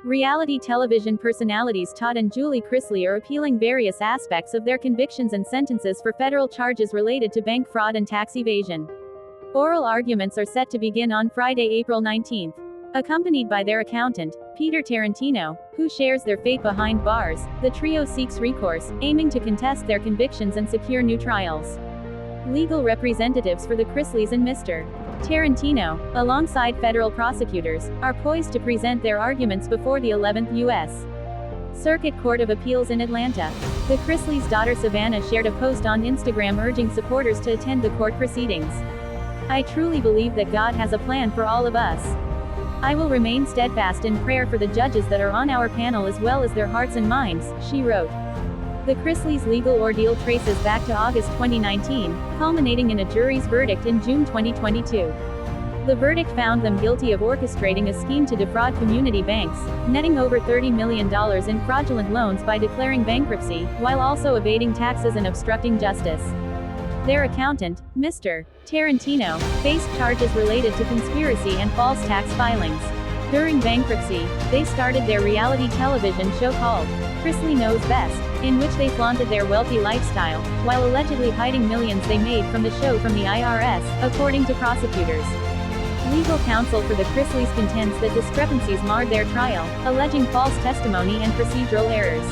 Reality television personalities Todd and Julie Chrisley are appealing various aspects of their convictions and sentences for federal charges related to bank fraud and tax evasion. Oral arguments are set to begin on Friday, April 19. Accompanied by their accountant, Peter Tarantino, who shares their fate behind bars, the trio seeks recourse, aiming to contest their convictions and secure new trials. Legal representatives for the Chrisleys and Mr. Tarantino, alongside federal prosecutors, are poised to present their arguments before the 11th U.S. Circuit Court of Appeals in Atlanta. The Chrisleys' daughter Savannah shared a post on Instagram urging supporters to attend the court proceedings. "I truly believe that God has a plan for all of us. I will remain steadfast in prayer for the judges that are on our panel as well as their hearts and minds," she wrote. The Chrisleys' legal ordeal traces back to August 2019, culminating in a jury's verdict in June 2022. The verdict found them guilty of orchestrating a scheme to defraud community banks, netting over $30 million in fraudulent loans by declaring bankruptcy, while also evading taxes and obstructing justice. Their accountant, Mr. Tarantino, faced charges related to conspiracy and false tax filings. During bankruptcy, they started their reality television show called Chrisley Knows Best, in which they flaunted their wealthy lifestyle, while allegedly hiding millions they made from the show from the IRS, according to prosecutors. Legal counsel for the Chrisleys contends that discrepancies marred their trial, alleging false testimony and procedural errors.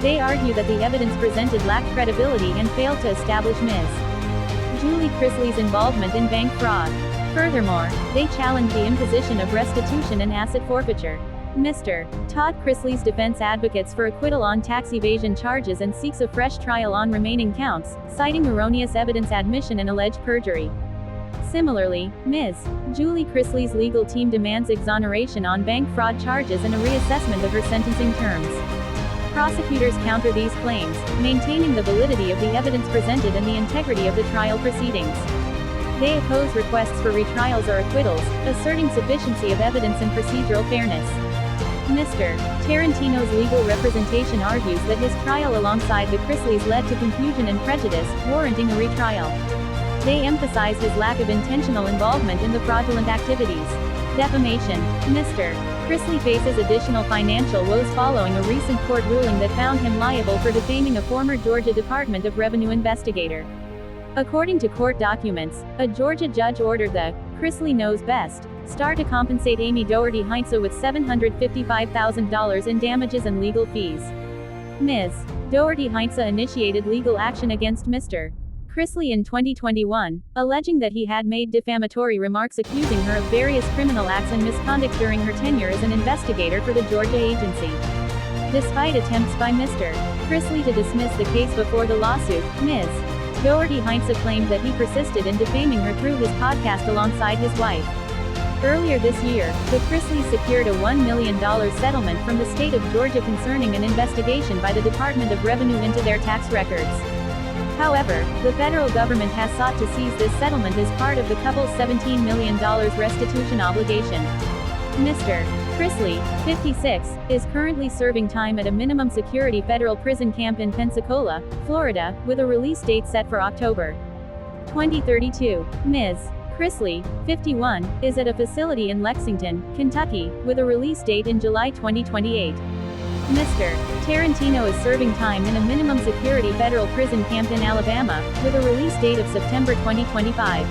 They argue that the evidence presented lacked credibility and failed to establish Ms. Julie Chrisley's involvement in bank fraud. Furthermore, they challenge the imposition of restitution and asset forfeiture. Mr. Todd Chrisley's defense advocates for acquittal on tax evasion charges and seeks a fresh trial on remaining counts, citing erroneous evidence admission and alleged perjury. Similarly, Ms. Julie Chrisley's legal team demands exoneration on bank fraud charges and a reassessment of her sentencing terms. Prosecutors counter these claims, maintaining the validity of the evidence presented and the integrity of the trial proceedings. They oppose requests for retrials or acquittals, asserting sufficiency of evidence and procedural fairness. Mr. Tarantino's legal representation argues that his trial alongside the Chrisleys led to confusion and prejudice, warranting a retrial. They emphasize his lack of intentional involvement in the fraudulent activities. Defamation. Mr. Chrisley faces additional financial woes following a recent court ruling that found him liable for defaming a former Georgia Department of Revenue investigator. According to court documents, a Georgia judge ordered the Chrisley Knows Best star to compensate Amy Doherty Heinze with $755,000 in damages and legal fees. Ms. Doherty Heinze initiated legal action against Mr. Chrisley in 2021, alleging that he had made defamatory remarks accusing her of various criminal acts and misconduct during her tenure as an investigator for the Georgia agency. Despite attempts by Mr. Chrisley to dismiss the case before the lawsuit, Ms. Doherty Heinze claimed that he persisted in defaming her through his podcast alongside his wife. Earlier this year, the Chrisleys secured a $1 million settlement from the state of Georgia concerning an investigation by the Department of Revenue into their tax records. However, the federal government has sought to seize this settlement as part of the couple's $17 million restitution obligation. Mr. Chrisley, 56, is currently serving time at a minimum security federal prison camp in Pensacola, Florida, with a release date set for October 2032. Ms. Chrisley, 51, is at a facility in Lexington, Kentucky, with a release date in July 2028. Mr. Tarantino is serving time in a minimum security federal prison camp in Alabama, with a release date of September 2025.